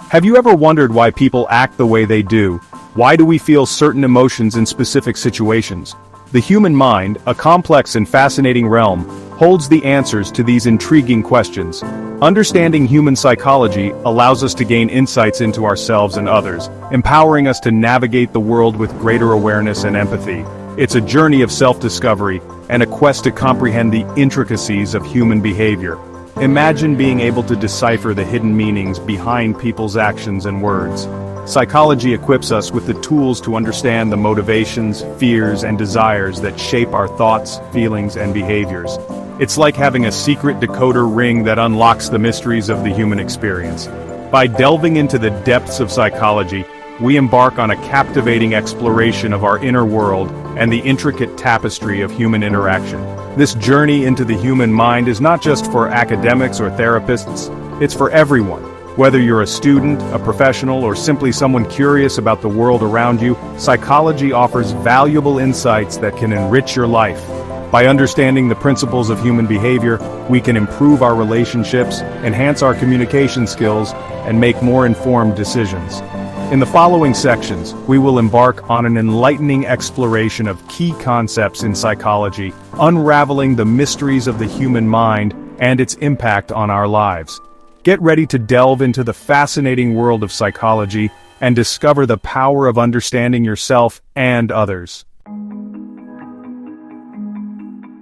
Have you ever wondered why people act the way they do? Why do we feel certain emotions in specific situations? The human mind, a complex and fascinating realm, holds the answers to these intriguing questions. Understanding human psychology allows us to gain insights into ourselves and others, empowering us to navigate the world with greater awareness and empathy. It's a journey of self-discovery and a quest to comprehend the intricacies of human behavior. Imagine being able to decipher the hidden meanings behind people's actions and words. Psychology equips us with the tools to understand the motivations, fears, and desires that shape our thoughts, feelings, and behaviors. It's like having a secret decoder ring that unlocks the mysteries of the human experience. By delving into the depths of psychology, we embark on a captivating exploration of our inner world and the intricate tapestry of human interaction. This journey into the human mind is not just for academics or therapists, it's for everyone. Whether you're a student, a professional, or simply someone curious about the world around you, psychology offers valuable insights that can enrich your life. By understanding the principles of human behavior, we can improve our relationships, enhance our communication skills, and make more informed decisions. In the following sections, we will embark on an enlightening exploration of key concepts in psychology, unraveling the mysteries of the human mind and its impact on our lives. Get ready to delve into the fascinating world of psychology and discover the power of understanding yourself and others.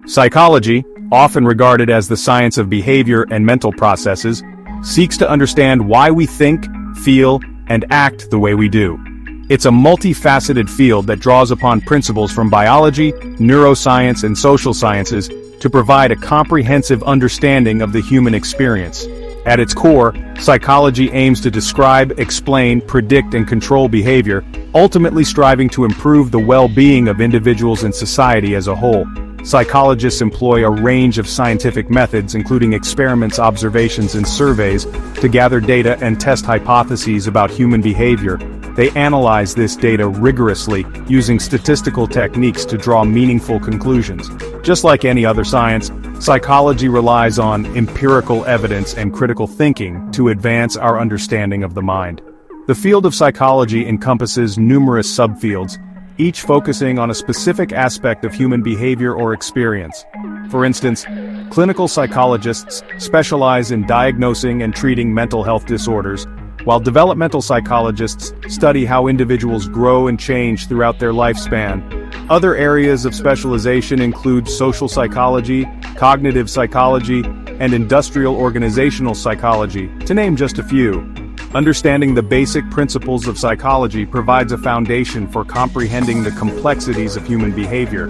Psychology, often regarded as the science of behavior and mental processes, seeks to understand why we think, feel, and act the way we do. It's a multifaceted field that draws upon principles from biology, neuroscience, and social sciences to provide a comprehensive understanding of the human experience. At its core, psychology aims to describe, explain, predict, and control behavior, ultimately striving to improve the well-being of individuals and society as a whole. Psychologists employ a range of scientific methods, including experiments, observations, and surveys, to gather data and test hypotheses about human behavior. They analyze this data rigorously, using statistical techniques to draw meaningful conclusions. Just like any other science, psychology relies on empirical evidence and critical thinking to advance our understanding of the mind. The field of psychology encompasses numerous subfields, each focusing on a specific aspect of human behavior or experience. For instance, clinical psychologists specialize in diagnosing and treating mental health disorders, while developmental psychologists study how individuals grow and change throughout their lifespan. Other areas of specialization include social psychology, cognitive psychology, and industrial organizational psychology, to name just a few. Understanding the basic principles of psychology provides a foundation for comprehending the complexities of human behavior.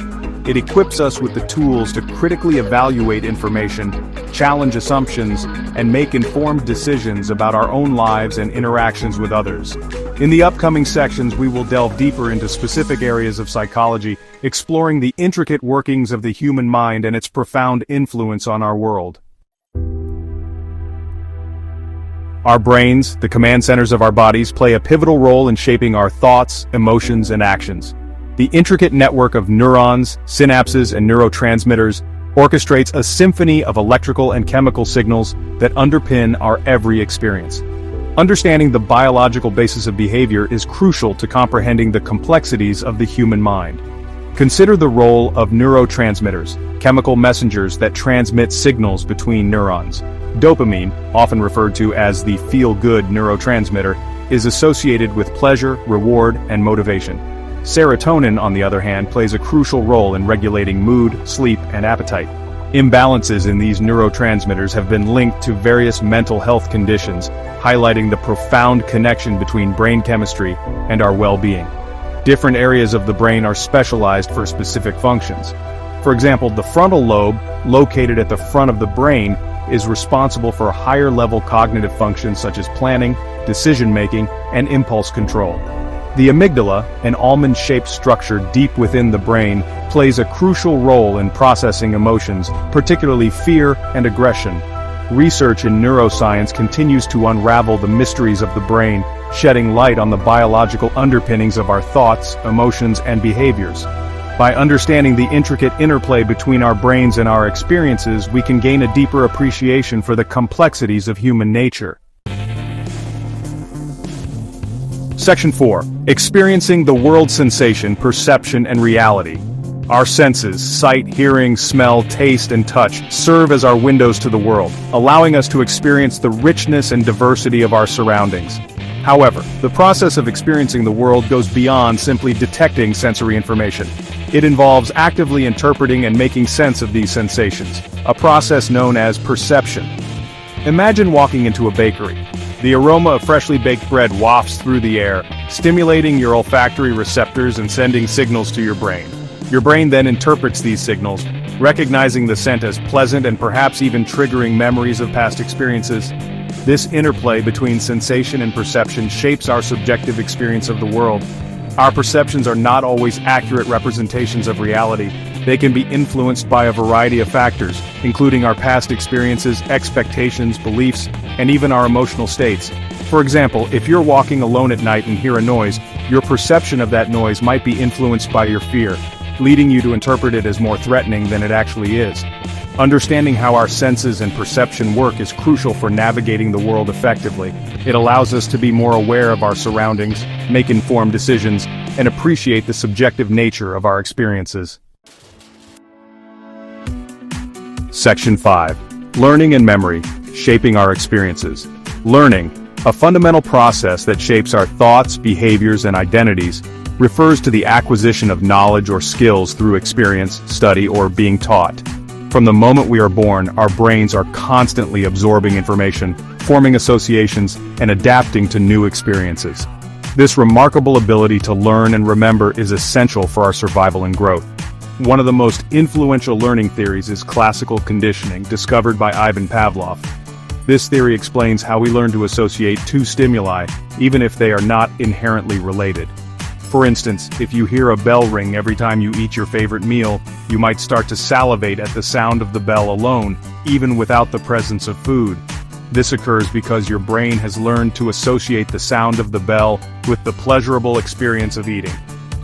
It equips us with the tools to critically evaluate information, challenge assumptions, and make informed decisions about our own lives and interactions with others. In the upcoming sections, we will delve deeper into specific areas of psychology, exploring the intricate workings of the human mind and its profound influence on our world. Our brains, the command centers of our bodies, play a pivotal role in shaping our thoughts, emotions, and actions. The intricate network of neurons, synapses, and neurotransmitters orchestrates a symphony of electrical and chemical signals that underpin our every experience. Understanding the biological basis of behavior is crucial to comprehending the complexities of the human mind. Consider the role of neurotransmitters, chemical messengers that transmit signals between neurons. Dopamine, often referred to as the feel-good neurotransmitter, is associated with pleasure, reward, and motivation. Serotonin, on the other hand, plays a crucial role in regulating mood, sleep, and appetite. Imbalances in these neurotransmitters have been linked to various mental health conditions, highlighting the profound connection between brain chemistry and our well-being. Different areas of the brain are specialized for specific functions. For example, the frontal lobe, located at the front of the brain, is responsible for higher-level cognitive functions such as planning, decision-making, and impulse control. The amygdala, an almond-shaped structure deep within the brain, plays a crucial role in processing emotions, particularly fear and aggression. Research in neuroscience continues to unravel the mysteries of the brain, shedding light on the biological underpinnings of our thoughts, emotions, and behaviors. By understanding the intricate interplay between our brains and our experiences, we can gain a deeper appreciation for the complexities of human nature. Section 4. Experiencing the world sensation, perception, and reality. Our senses, sight, hearing, smell, taste, and touch, serve as our windows to the world, allowing us to experience the richness and diversity of our surroundings. However, the process of experiencing the world goes beyond simply detecting sensory information. It involves actively interpreting and making sense of these sensations, a process known as perception. Imagine walking into a bakery. The aroma of freshly baked bread wafts through the air, stimulating your olfactory receptors and sending signals to your brain. Your brain then interprets these signals, recognizing the scent as pleasant and perhaps even triggering memories of past experiences. This interplay between sensation and perception shapes our subjective experience of the world. Our perceptions are not always accurate representations of reality. They can be influenced by a variety of factors, including our past experiences, expectations, beliefs, and even our emotional states. For example, if you're walking alone at night and hear a noise, your perception of that noise might be influenced by your fear, leading you to interpret it as more threatening than it actually is. Understanding how our senses and perception work is crucial for navigating the world effectively. It allows us to be more aware of our surroundings, make informed decisions, and appreciate the subjective nature of our experiences. Section 5. Learning and memory, shaping our experiences. Learning, a fundamental process that shapes our thoughts, behaviors, and identities, refers to the acquisition of knowledge or skills through experience, study, or being taught. From the moment we are born, our brains are constantly absorbing information, forming associations, and adapting to new experiences. This remarkable ability to learn and remember is essential for our survival and growth. One of the most influential learning theories is classical conditioning, discovered by Ivan Pavlov. This theory explains how we learn to associate two stimuli, even if they are not inherently related. For instance, if you hear a bell ring every time you eat your favorite meal, you might start to salivate at the sound of the bell alone, even without the presence of food. This occurs because your brain has learned to associate the sound of the bell with the pleasurable experience of eating.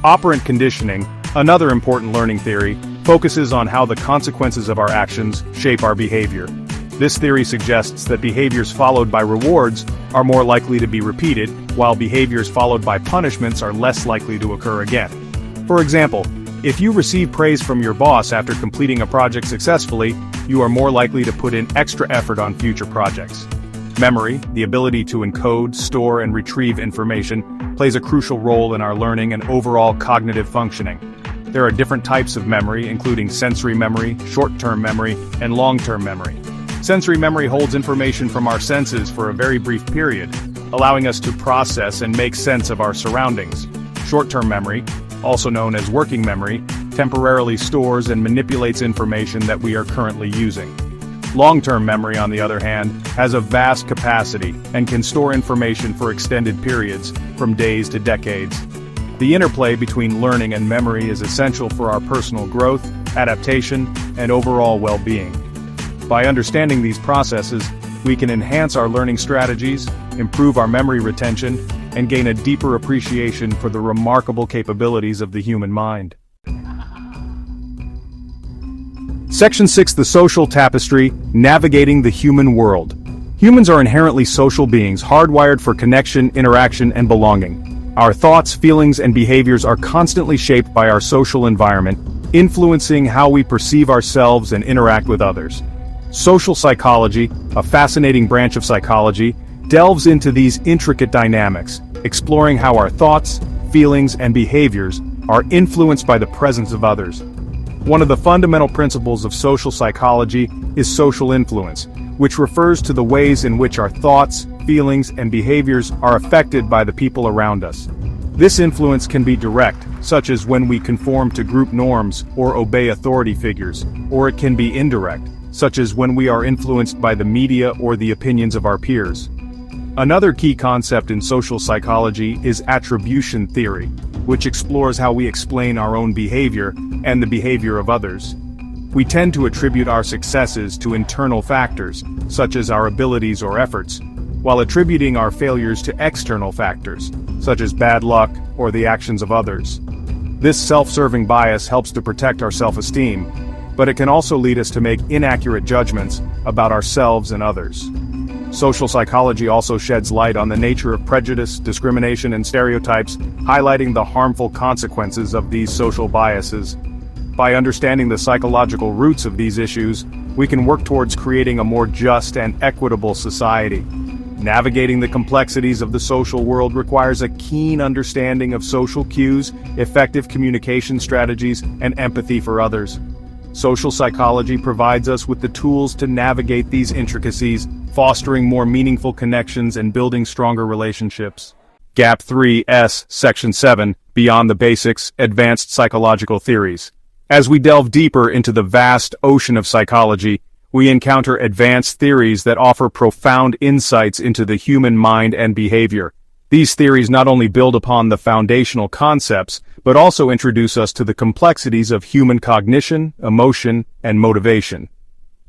Operant conditioning, another important learning theory, focuses on how the consequences of our actions shape our behavior. This theory suggests that behaviors followed by rewards are more likely to be repeated, while behaviors followed by punishments are less likely to occur again. For example, if you receive praise from your boss after completing a project successfully, you are more likely to put in extra effort on future projects. Memory, the ability to encode, store, and retrieve information, plays a crucial role in our learning and overall cognitive functioning. There are different types of memory, including sensory memory, short-term memory, and long-term memory. Sensory memory holds information from our senses for a very brief period, allowing us to process and make sense of our surroundings. Short-term memory, also known as working memory, temporarily stores and manipulates information that we are currently using. Long-term memory, on the other hand, has a vast capacity and can store information for extended periods, from days to decades. The interplay between learning and memory is essential for our personal growth, adaptation, and overall well-being. By understanding these processes, we can enhance our learning strategies, improve our memory retention, and gain a deeper appreciation for the remarkable capabilities of the human mind. Section 6. The Social Tapestry, Navigating the Human World. Humans are inherently social beings, hardwired for connection, interaction, and belonging. Our thoughts, feelings, and behaviors are constantly shaped by our social environment, influencing how we perceive ourselves and interact with others. Social psychology, a fascinating branch of psychology, delves into these intricate dynamics, exploring how our thoughts, feelings, and behaviors are influenced by the presence of others. One of the fundamental principles of social psychology is social influence, which refers to the ways in which our thoughts, feelings, and behaviors are affected by the people around us. This influence can be direct, such as when we conform to group norms or obey authority figures, or it can be indirect, such as when we are influenced by the media or the opinions of our peers. Another key concept in social psychology is attribution theory, which explores how we explain our own behavior and the behavior of others. We tend to attribute our successes to internal factors, such as our abilities or efforts, while attributing our failures to external factors, such as bad luck or the actions of others. This self-serving bias helps to protect our self-esteem, but it can also lead us to make inaccurate judgments about ourselves and others. Social psychology also sheds light on the nature of prejudice, discrimination, and stereotypes, highlighting the harmful consequences of these social biases. By understanding the psychological roots of these issues, we can work towards creating a more just and equitable society. Navigating the complexities of the social world requires a keen understanding of social cues, effective communication strategies, and empathy for others. Social psychology provides us with the tools to navigate these intricacies, fostering more meaningful connections and building stronger relationships. Gap 3S, Section 7, Beyond the Basics, Advanced Psychological Theories. As we delve deeper into the vast ocean of psychology, we encounter advanced theories that offer profound insights into the human mind and behavior. These theories not only build upon the foundational concepts, but also introduce us to the complexities of human cognition, emotion, and motivation.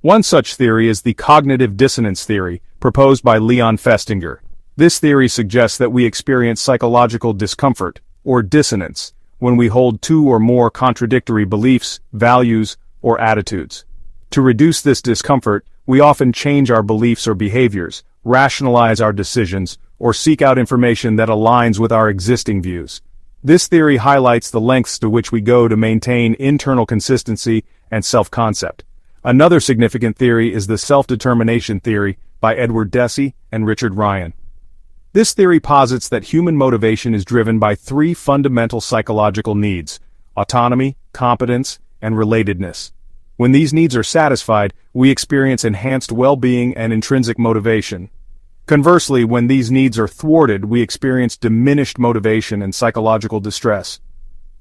One such theory is the cognitive dissonance theory, proposed by Leon Festinger. This theory suggests that we experience psychological discomfort, or dissonance, when we hold two or more contradictory beliefs, values, or attitudes. To reduce this discomfort, we often change our beliefs or behaviors, rationalize our decisions, or seek out information that aligns with our existing views. This theory highlights the lengths to which we go to maintain internal consistency and self-concept. Another significant theory is the self-determination theory by Edward Deci and Richard Ryan. This theory posits that human motivation is driven by three fundamental psychological needs: autonomy, competence, and relatedness. When these needs are satisfied, we experience enhanced well-being and intrinsic motivation. Conversely, when these needs are thwarted, we experience diminished motivation and psychological distress.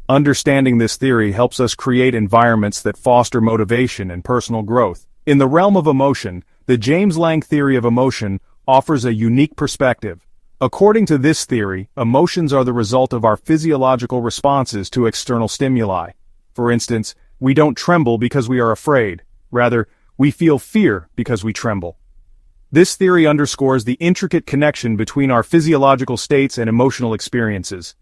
Understanding this theory helps us create environments that foster motivation and personal growth. In the realm of emotion, the James Lange theory of emotion offers a unique perspective. According to this theory, emotions are the result of our physiological responses to external stimuli. For instance, we don't tremble because we are afraid. Rather, we feel fear because we tremble. This theory underscores the intricate connection between our physiological states and emotional experiences.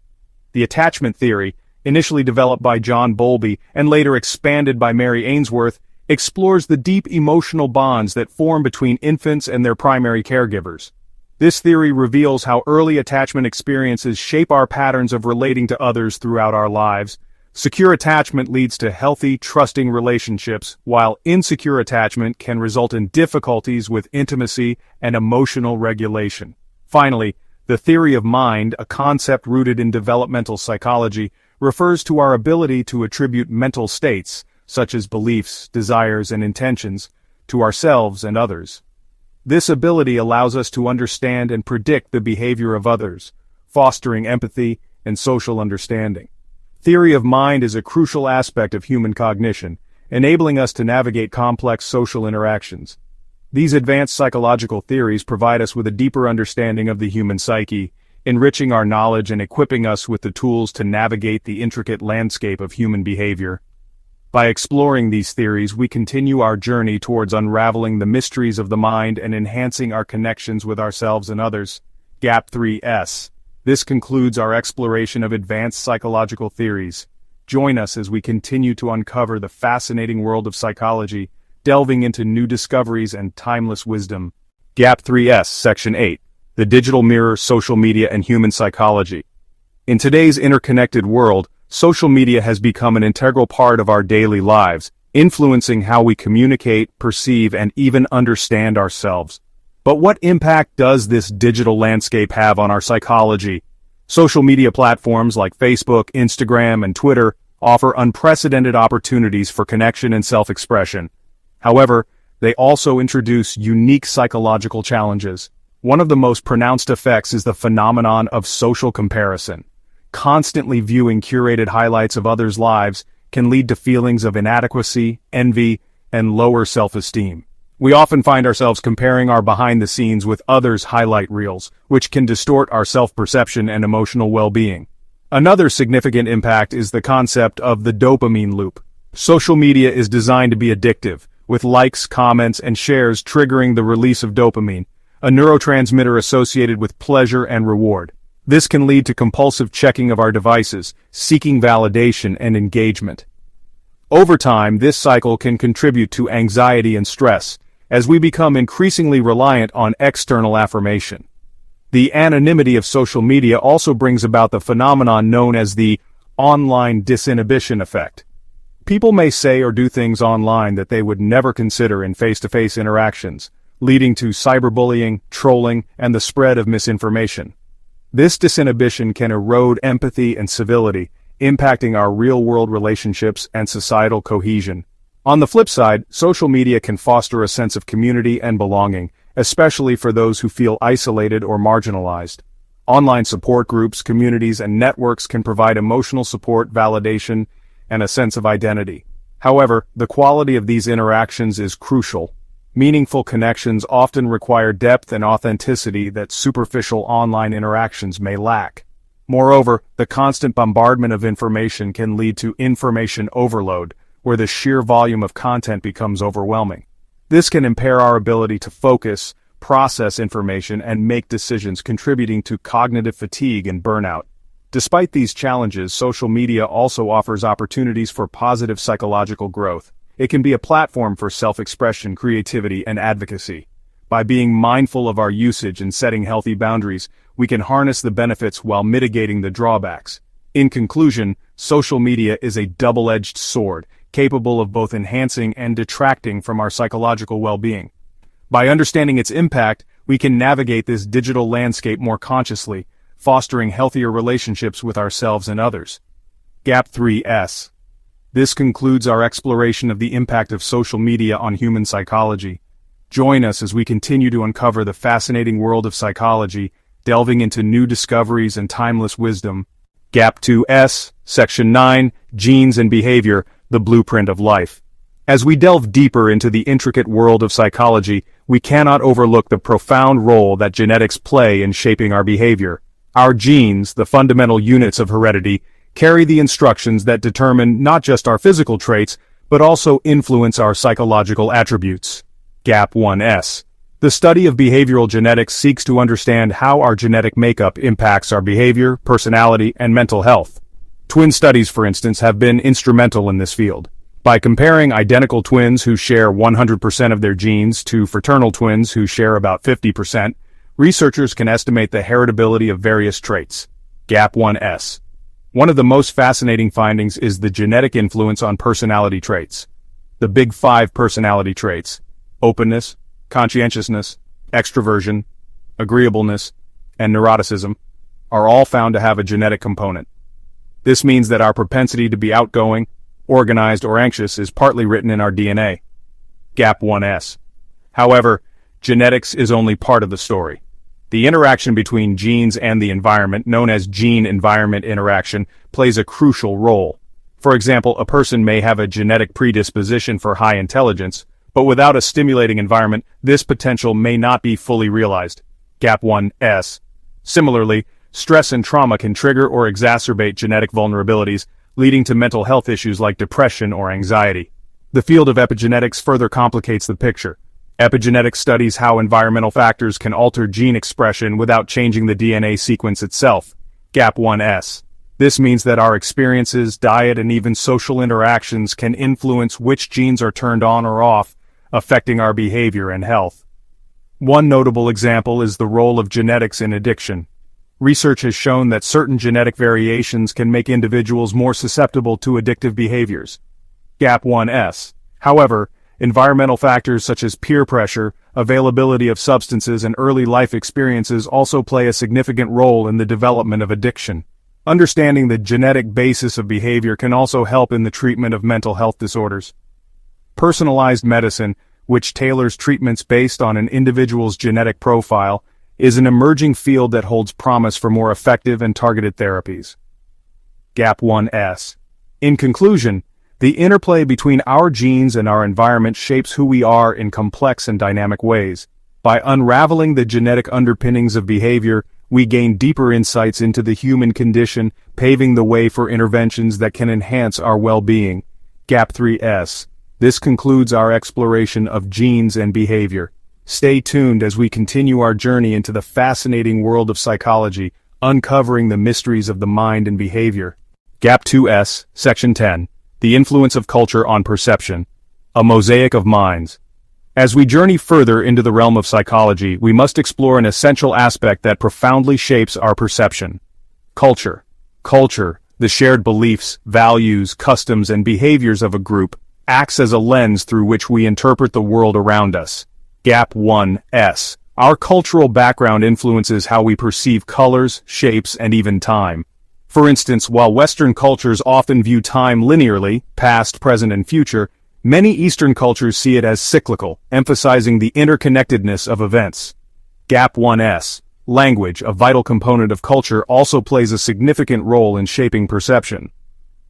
The attachment theory, initially developed by John Bowlby and later expanded by Mary Ainsworth, explores the deep emotional bonds that form between infants and their primary caregivers. This theory reveals how early attachment experiences shape our patterns of relating to others throughout our lives. Secure attachment leads to healthy, trusting relationships, while insecure attachment can result in difficulties with intimacy and emotional regulation. Finally, the theory of mind, a concept rooted in developmental psychology, refers to our ability to attribute mental states, such as beliefs, desires, and intentions, to ourselves and others. This ability allows us to understand and predict the behavior of others, fostering empathy and social understanding. Theory of mind is a crucial aspect of human cognition, enabling us to navigate complex social interactions. These advanced psychological theories provide us with a deeper understanding of the human psyche, enriching our knowledge and equipping us with the tools to navigate the intricate landscape of human behavior. By exploring these theories, we continue our journey towards unraveling the mysteries of the mind and enhancing our connections with ourselves and others. Gap 3S. This concludes our exploration of advanced psychological theories. Join us as we continue to uncover the fascinating world of psychology, delving into new discoveries and timeless wisdom. Gap 3S, Section 8. The Digital Mirror, Social Media and Human Psychology. In today's interconnected world, social media has become an integral part of our daily lives, influencing how we communicate, perceive, and even understand ourselves. But what impact does this digital landscape have on our psychology? Social media platforms like Facebook, Instagram, and Twitter offer unprecedented opportunities for connection and self-expression. However, they also introduce unique psychological challenges. One of the most pronounced effects is the phenomenon of social comparison. Constantly viewing curated highlights of others' lives can lead to feelings of inadequacy, envy, and lower self-esteem. We often find ourselves comparing our behind-the-scenes with others' highlight reels, which can distort our self-perception and emotional well-being. Another significant impact is the concept of the dopamine loop. Social media is designed to be addictive, with likes, comments, and shares triggering the release of dopamine, a neurotransmitter associated with pleasure and reward. This can lead to compulsive checking of our devices, seeking validation and engagement. Over time, this cycle can contribute to anxiety and stress, as we become increasingly reliant on external affirmation. The anonymity of social media also brings about the phenomenon known as the online disinhibition effect. People may say or do things online that they would never consider in face-to-face interactions, leading to cyberbullying, trolling, and the spread of misinformation. This disinhibition can erode empathy and civility, impacting our real-world relationships and societal cohesion. On the flip side, social media can foster a sense of community and belonging, especially for those who feel isolated or marginalized. Online support groups, communities, and networks can provide emotional support, validation, and a sense of identity. However, the quality of these interactions is crucial. Meaningful connections often require depth and authenticity that superficial online interactions may lack. Moreover, the constant bombardment of information can lead to information overload, where the sheer volume of content becomes overwhelming. This can impair our ability to focus, process information, and make decisions, contributing to cognitive fatigue and burnout. Despite these challenges, social media also offers opportunities for positive psychological growth. It can be a platform for self-expression, creativity, and advocacy. By being mindful of our usage and setting healthy boundaries, we can harness the benefits while mitigating the drawbacks. In conclusion, social media is a double-edged sword, capable of both enhancing and detracting from our psychological well-being. By understanding its impact, we can navigate this digital landscape more consciously, fostering healthier relationships with ourselves and others. Gap 3S. This concludes our exploration of the impact of social media on human psychology. Join us as we continue to uncover the fascinating world of psychology, delving into new discoveries and timeless wisdom. Gap 2S, Section 9, Genes and Behavior, the Blueprint of Life. As we delve deeper into the intricate world of psychology, we cannot overlook the profound role that genetics play in shaping our behavior. Our genes, the fundamental units of heredity, carry the instructions that determine not just our physical traits, but also influence our psychological attributes. Gap 1S. The study of behavioral genetics seeks to understand how our genetic makeup impacts our behavior, personality, and mental health. Twin studies, for instance, have been instrumental in this field. By comparing identical twins who share 100% of their genes to fraternal twins who share about 50%, researchers can estimate the heritability of various traits. Gap 1S. One of the most fascinating findings is the genetic influence on personality traits. The Big Five personality traits: openness, conscientiousness, extroversion, agreeableness, and neuroticism are all found to have a genetic component. This means that our propensity to be outgoing, organized, or anxious is partly written in our DNA. Gap 1S. However, genetics is only part of the story. The interaction between genes and the environment, known as gene-environment interaction, plays a crucial role. For example, a person may have a genetic predisposition for high intelligence, but without a stimulating environment, this potential may not be fully realized. Gap 1S. Similarly, stress and trauma can trigger or exacerbate genetic vulnerabilities, leading to mental health issues like depression or anxiety. The field of epigenetics further complicates the picture. Epigenetics studies how environmental factors can alter gene expression without changing the DNA sequence itself. Gap 1S. This means that our experiences, diet, and even social interactions can influence which genes are turned on or off, affecting our behavior and health. One notable example is the role of genetics in addiction. Research has shown that certain genetic variations can make individuals more susceptible to addictive behaviors. Gap 1S. However, environmental factors such as peer pressure, availability of substances, and early life experiences also play a significant role in the development of addiction. Understanding the genetic basis of behavior can also help in the treatment of mental health disorders. Personalized medicine, which tailors treatments based on an individual's genetic profile, is an emerging field that holds promise for more effective and targeted therapies. Gap 1S. In conclusion, the interplay between our genes and our environment shapes who we are in complex and dynamic ways. By unraveling the genetic underpinnings of behavior, we gain deeper insights into the human condition, paving the way for interventions that can enhance our well-being. Gap 3S. This concludes our exploration of genes and behavior. Stay tuned as we continue our journey into the fascinating world of psychology, uncovering the mysteries of the mind and behavior. Gap 2S, Section 10. The Influence of Culture on Perception. A Mosaic of Minds. As we journey further into the realm of psychology, we must explore an essential aspect that profoundly shapes our perception. Culture. Culture, the shared beliefs, values, customs, and behaviors of a group, acts as a lens through which we interpret the world around us. Gap 1S. Our cultural background influences how we perceive colors, shapes, and even time. For instance, while Western cultures often view time linearly, past, present, and future, many Eastern cultures see it as cyclical, emphasizing the interconnectedness of events. Gap 1S. Language, a vital component of culture, also plays a significant role in shaping perception.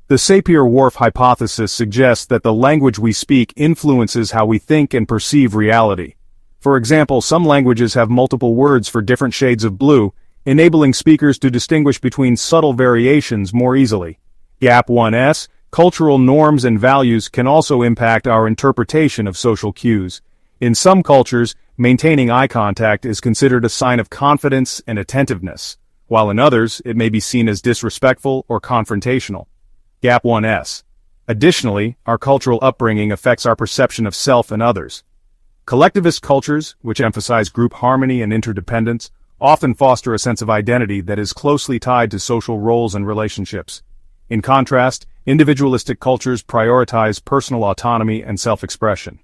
The Sapir-Whorf hypothesis suggests that the language we speak influences how we think and perceive reality. For example, some languages have multiple words for different shades of blue, enabling speakers to distinguish between subtle variations more easily. Gap 1S. Cultural norms and values can also impact our interpretation of social cues. In some cultures, maintaining eye contact is considered a sign of confidence and attentiveness, while in others, it may be seen as disrespectful or confrontational. Gap 1S. Additionally, our cultural upbringing affects our perception of self and others. Collectivist cultures, which emphasize group harmony and interdependence, often foster a sense of identity that is closely tied to social roles and relationships. In contrast, individualistic cultures prioritize personal autonomy and self-expression.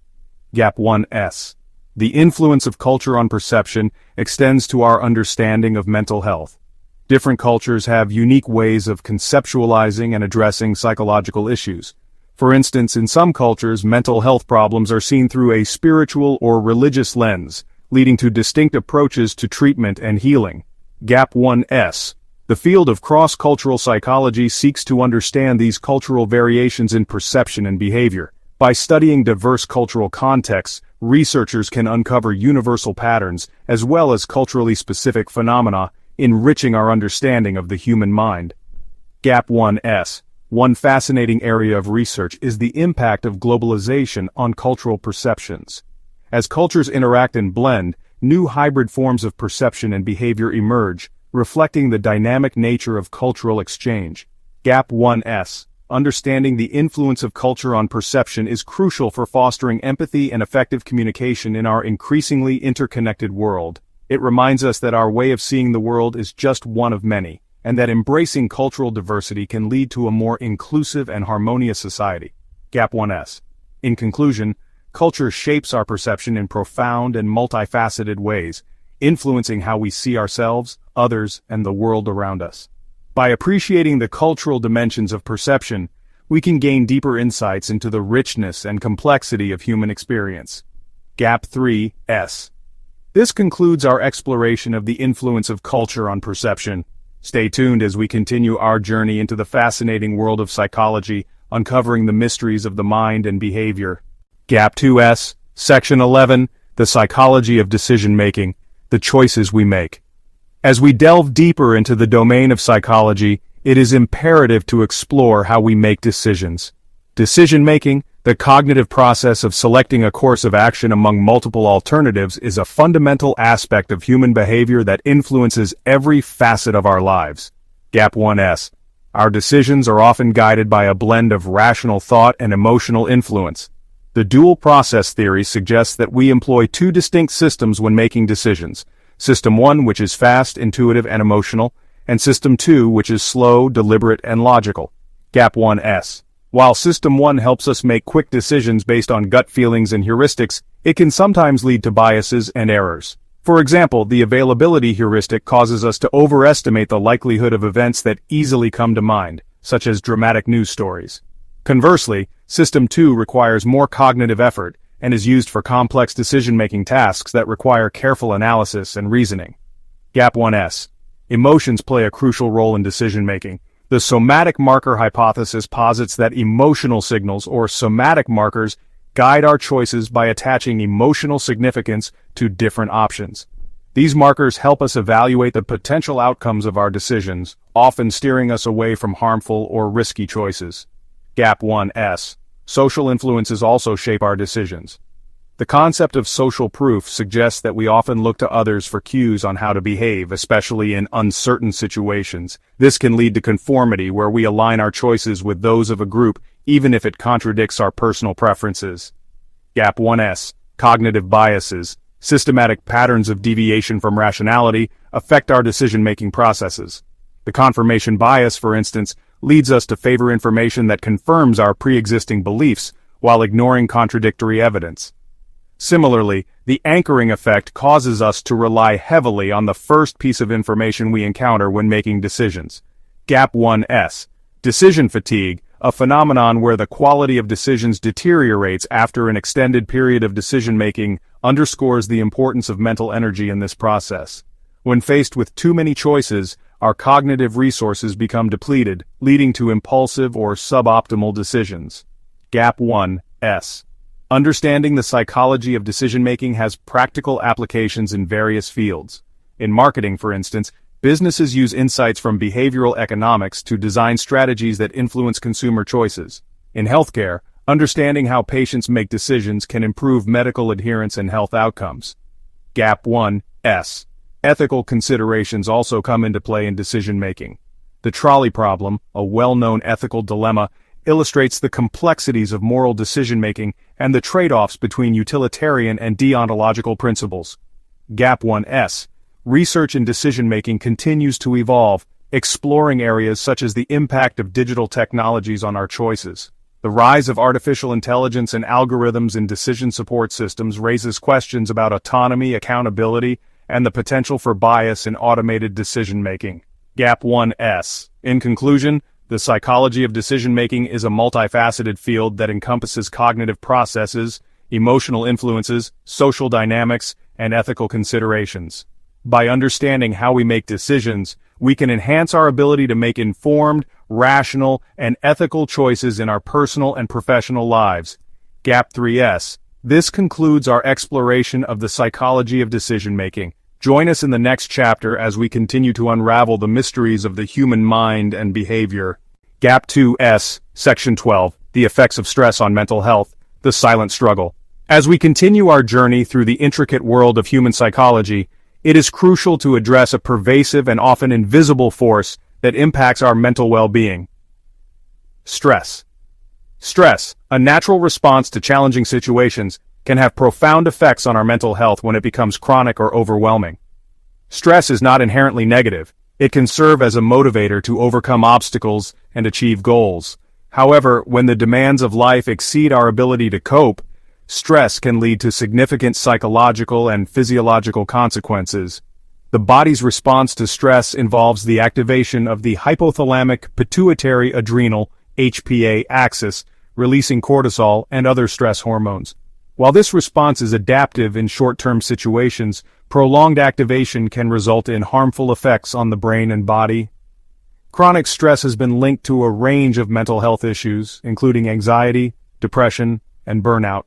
Gap 1S. The influence of culture on perception extends to our understanding of mental health. Different cultures have unique ways of conceptualizing and addressing psychological issues. For instance, in some cultures, mental health problems are seen through a spiritual or religious lens, leading to distinct approaches to treatment and healing. Gap 1S. The field of cross-cultural psychology seeks to understand these cultural variations in perception and behavior. By studying diverse cultural contexts, researchers can uncover universal patterns, as well as culturally specific phenomena, enriching our understanding of the human mind. Gap 1S. One fascinating area of research is the impact of globalization on cultural perceptions. As cultures interact and blend, new hybrid forms of perception and behavior emerge, reflecting the dynamic nature of cultural exchange. Gap 1S. Understanding the influence of culture on perception is crucial for fostering empathy and effective communication in our increasingly interconnected world. It reminds us that our way of seeing the world is just one of many, and that embracing cultural diversity can lead to a more inclusive and harmonious society. Gap 1S. In conclusion, culture shapes our perception in profound and multifaceted ways, influencing how we see ourselves, others, and the world around us. By appreciating the cultural dimensions of perception, we can gain deeper insights into the richness and complexity of human experience. Gap 3S. This concludes our exploration of the influence of culture on perception. Stay tuned as we continue our journey into the fascinating world of psychology, uncovering the mysteries of the mind and behavior. Gap 2S, Section 11, The Psychology of Decision-Making, the choices we make. As we delve deeper into the domain of psychology, it is imperative to explore how we make decisions. Decision-making, the cognitive process of selecting a course of action among multiple alternatives, is a fundamental aspect of human behavior that influences every facet of our lives. Gap 1S. Our decisions are often guided by a blend of rational thought and emotional influence. The dual process theory suggests that we employ two distinct systems when making decisions. System 1, which is fast, intuitive, and emotional, and System 2, which is slow, deliberate, and logical. Gap 1S. While System 1 helps us make quick decisions based on gut feelings and heuristics, it can sometimes lead to biases and errors. For example, the availability heuristic causes us to overestimate the likelihood of events that easily come to mind, such as dramatic news stories. Conversely, System 2 requires more cognitive effort and is used for complex decision-making tasks that require careful analysis and reasoning. Gap 1S. Emotions play a crucial role in decision-making. The somatic marker hypothesis posits that emotional signals, or somatic markers, guide our choices by attaching emotional significance to different options. These markers help us evaluate the potential outcomes of our decisions, often steering us away from harmful or risky choices. Gap 1S. Social influences also shape our decisions. The concept of social proof suggests that we often look to others for cues on how to behave, especially in uncertain situations. This can lead to conformity, where we align our choices with those of a group, even if it contradicts our personal preferences. Gap 1S. cognitive biases, systematic patterns of deviation from rationality, affect our decision-making processes. The confirmation bias, for instance, leads us to favor information that confirms our pre-existing beliefs while ignoring contradictory evidence. Similarly, the anchoring effect causes us to rely heavily on the first piece of information we encounter when making decisions. Gap 1S. Decision fatigue, a phenomenon where the quality of decisions deteriorates after an extended period of decision-making, underscores the importance of mental energy in this process. When faced with too many choices, our cognitive resources become depleted, leading to impulsive or suboptimal decisions. Gap 1S. Understanding the psychology of decision-making has practical applications in various fields. In marketing, for instance, businesses use insights from behavioral economics to design strategies that influence consumer choices. In healthcare, understanding how patients make decisions can improve medical adherence and health outcomes. Gap 1S. Ethical considerations also come into play in decision-making. The trolley problem, a well-known ethical dilemma, illustrates the complexities of moral decision-making and the trade-offs between utilitarian and deontological principles. Gap 1S. Research in decision-making continues to evolve, exploring areas such as the impact of digital technologies on our choices. The rise of artificial intelligence and algorithms in decision support systems raises questions about autonomy, accountability, and the potential for bias in automated decision-making. Gap 1S. In conclusion, the psychology of decision-making is a multifaceted field that encompasses cognitive processes, emotional influences, social dynamics, and ethical considerations. By understanding how we make decisions, we can enhance our ability to make informed, rational, and ethical choices in our personal and professional lives. Gap 3S. This concludes our exploration of the psychology of decision-making. Join us in the next chapter as we continue to unravel the mysteries of the human mind and behavior. Gap 2S, Section 12, The Effects of Stress on Mental Health, The Silent Struggle. As we continue our journey through the intricate world of human psychology, it is crucial to address a pervasive and often invisible force that impacts our mental well-being. Stress. Stress, a natural response to challenging situations, can have profound effects on our mental health when it becomes chronic or overwhelming. Stress is not inherently negative. It can serve as a motivator to overcome obstacles and achieve goals. However, when the demands of life exceed our ability to cope, stress can lead to significant psychological and physiological consequences. The body's response to stress involves the activation of the hypothalamic pituitary adrenal (HPA) axis, releasing cortisol and other stress hormones. While this response is adaptive in short-term situations, prolonged activation can result in harmful effects on the brain and body. Chronic stress has been linked to a range of mental health issues, including anxiety, depression, and burnout.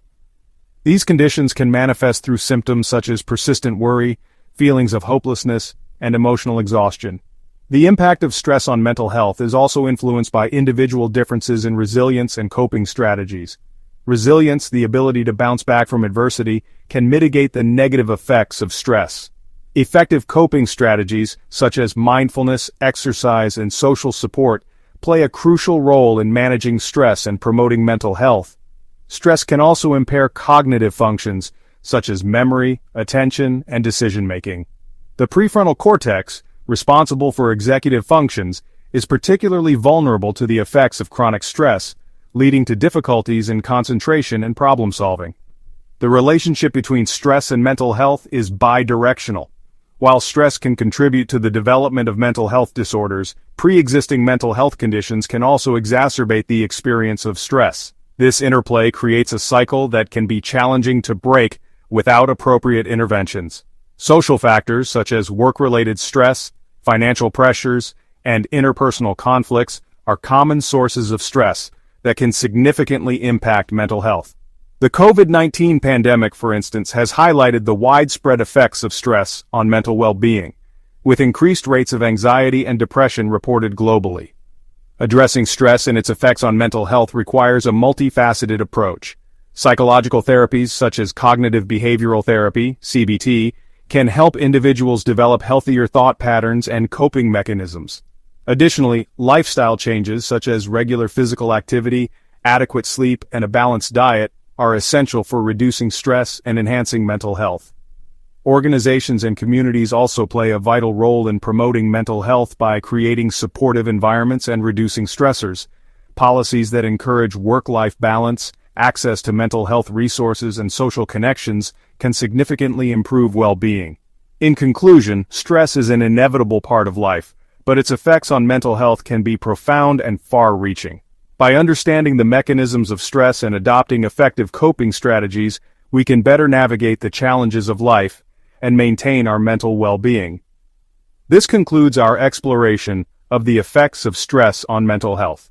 These conditions can manifest through symptoms such as persistent worry, feelings of hopelessness, and emotional exhaustion. The impact of stress on mental health is also influenced by individual differences in resilience and coping strategies. Resilience, the ability to bounce back from adversity, can mitigate the negative effects of stress. Effective coping strategies, such as mindfulness, exercise, and social support, play a crucial role in managing stress and promoting mental health. Stress can also impair cognitive functions, such as memory, attention, and decision-making. The prefrontal cortex, responsible for executive functions, is particularly vulnerable to the effects of chronic stress, leading to difficulties in concentration and problem-solving. The relationship between stress and mental health is bidirectional. While stress can contribute to the development of mental health disorders, pre-existing mental health conditions can also exacerbate the experience of stress. This interplay creates a cycle that can be challenging to break without appropriate interventions. Social factors such as work-related stress, financial pressures, and interpersonal conflicts are common sources of stress that can significantly impact mental health. The COVID-19 pandemic, for instance, has highlighted the widespread effects of stress on mental well-being, with increased rates of anxiety and depression reported globally. Addressing stress and its effects on mental health requires a multifaceted approach. Psychological therapies such as cognitive behavioral therapy, CBT, can help individuals develop healthier thought patterns and coping mechanisms. Additionally, lifestyle changes such as regular physical activity, adequate sleep, and a balanced diet are essential for reducing stress and enhancing mental health. Organizations and communities also play a vital role in promoting mental health by creating supportive environments and reducing stressors. Policies that encourage work-life balance, access to mental health resources, and social connections can significantly improve well-being. In conclusion, stress is an inevitable part of life, but its effects on mental health can be profound and far-reaching. By understanding the mechanisms of stress and adopting effective coping strategies, we can better navigate the challenges of life and maintain our mental well-being. This concludes our exploration of the effects of stress on mental health.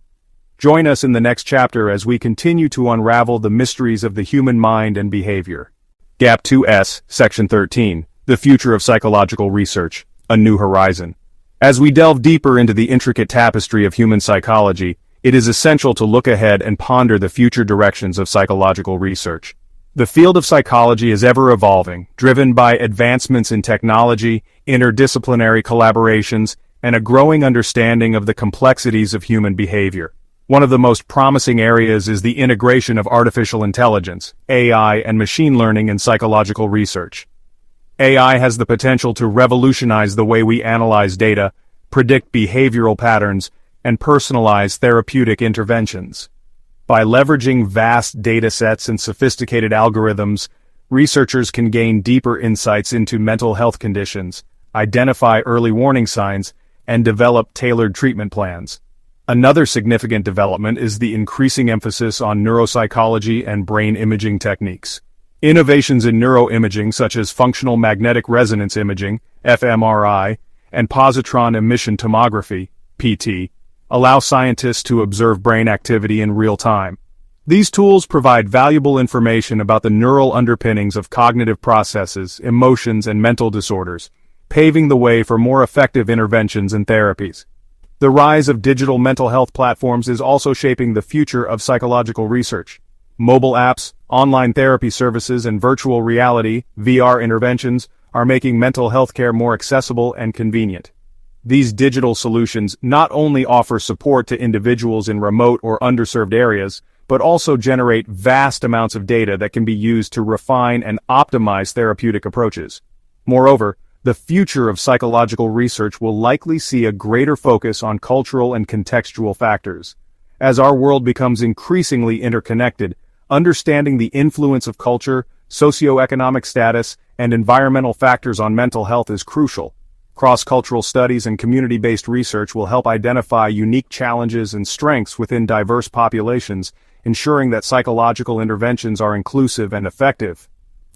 Join us in the next chapter as we continue to unravel the mysteries of the human mind and behavior. Gap 2S, Section 13, The Future of Psychological Research, A New Horizon. As we delve deeper into the intricate tapestry of human psychology, it is essential to look ahead and ponder the future directions of psychological research. The field of psychology is ever evolving, driven by advancements in technology, interdisciplinary collaborations, and a growing understanding of the complexities of human behavior. One of the most promising areas is the integration of artificial intelligence, AI, and machine learning in psychological research. AI has the potential to revolutionize the way we analyze data, predict behavioral patterns, and personalize therapeutic interventions. By leveraging vast datasets and sophisticated algorithms, researchers can gain deeper insights into mental health conditions, identify early warning signs, and develop tailored treatment plans. Another significant development is the increasing emphasis on neuropsychology and brain imaging techniques. Innovations in neuroimaging such as functional magnetic resonance imaging, fMRI, and positron emission tomography, PT, allow scientists to observe brain activity in real time. These tools provide valuable information about the neural underpinnings of cognitive processes, emotions, and mental disorders, paving the way for more effective interventions and therapies. The rise of digital mental health platforms is also shaping the future of psychological research. Mobile apps, online therapy services, and virtual reality (VR) interventions are making mental health care more accessible and convenient. These digital solutions not only offer support to individuals in remote or underserved areas, but also generate vast amounts of data that can be used to refine and optimize therapeutic approaches. Moreover, the future of psychological research will likely see a greater focus on cultural and contextual factors. As our world becomes increasingly interconnected, understanding the influence of culture, socioeconomic status, and environmental factors on mental health is crucial. Cross-cultural studies and community-based research will help identify unique challenges and strengths within diverse populations, ensuring that psychological interventions are inclusive and effective.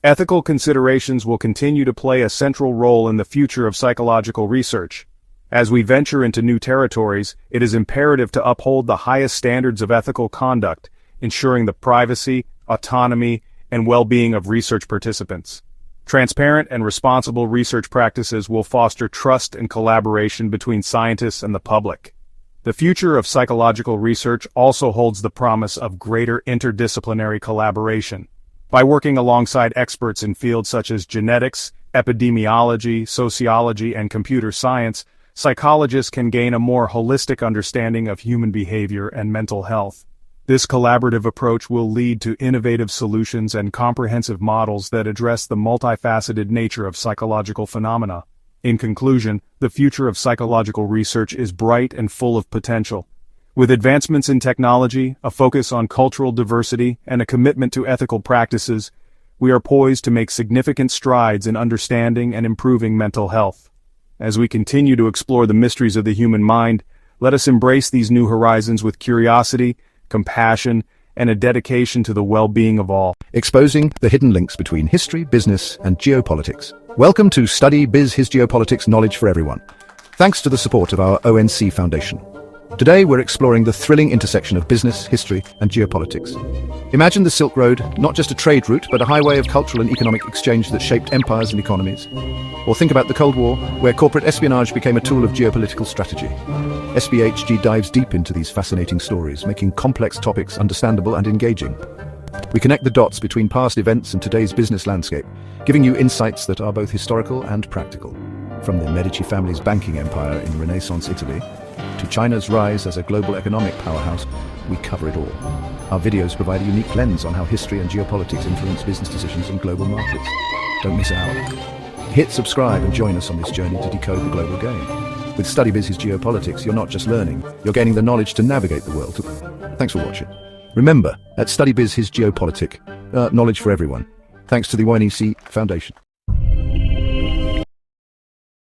Ethical considerations will continue to play a central role in the future of psychological research. As we venture into new territories, it is imperative to uphold the highest standards of ethical conduct, ensuring the privacy, autonomy, and well-being of research participants. Transparent and responsible research practices will foster trust and collaboration between scientists and the public. The future of psychological research also holds the promise of greater interdisciplinary collaboration. By working alongside experts in fields such as genetics, epidemiology, sociology, and computer science, psychologists can gain a more holistic understanding of human behavior and mental health. This collaborative approach will lead to innovative solutions and comprehensive models that address the multifaceted nature of psychological phenomena. In conclusion, the future of psychological research is bright and full of potential. With advancements in technology, a focus on cultural diversity, and a commitment to ethical practices, we are poised to make significant strides in understanding and improving mental health. As we continue to explore the mysteries of the human mind, let us embrace these new horizons with curiosity, compassion, and a dedication to the well-being of all. Exposing the hidden links between history, business, and geopolitics. Welcome to Study Biz His Geopolitics Knowledge for Everyone. Thanks to the support of our ONC Foundation. Today we're exploring the thrilling intersection of business, history, and geopolitics. Imagine the Silk Road, not just a trade route, but a highway of cultural and economic exchange that shaped empires and economies. Or think about the Cold War, where corporate espionage became a tool of geopolitical strategy. SBHG dives deep into these fascinating stories, making complex topics understandable and engaging. We connect the dots between past events and today's business landscape, giving you insights that are both historical and practical. From the Medici family's banking empire in Renaissance Italy to China's rise as a global economic powerhouse, we cover it all. Our videos provide a unique lens on how history and geopolitics influence business decisions in global markets. Don't miss out. Hit subscribe and join us on this journey to decode the global game. With Study Biz's Geopolitics, you're not just learning, you're gaining the knowledge to navigate the world. Thanks for watching. Remember, at Study Biz His Geopolitic, knowledge for everyone. Thanks to the ONEC Foundation.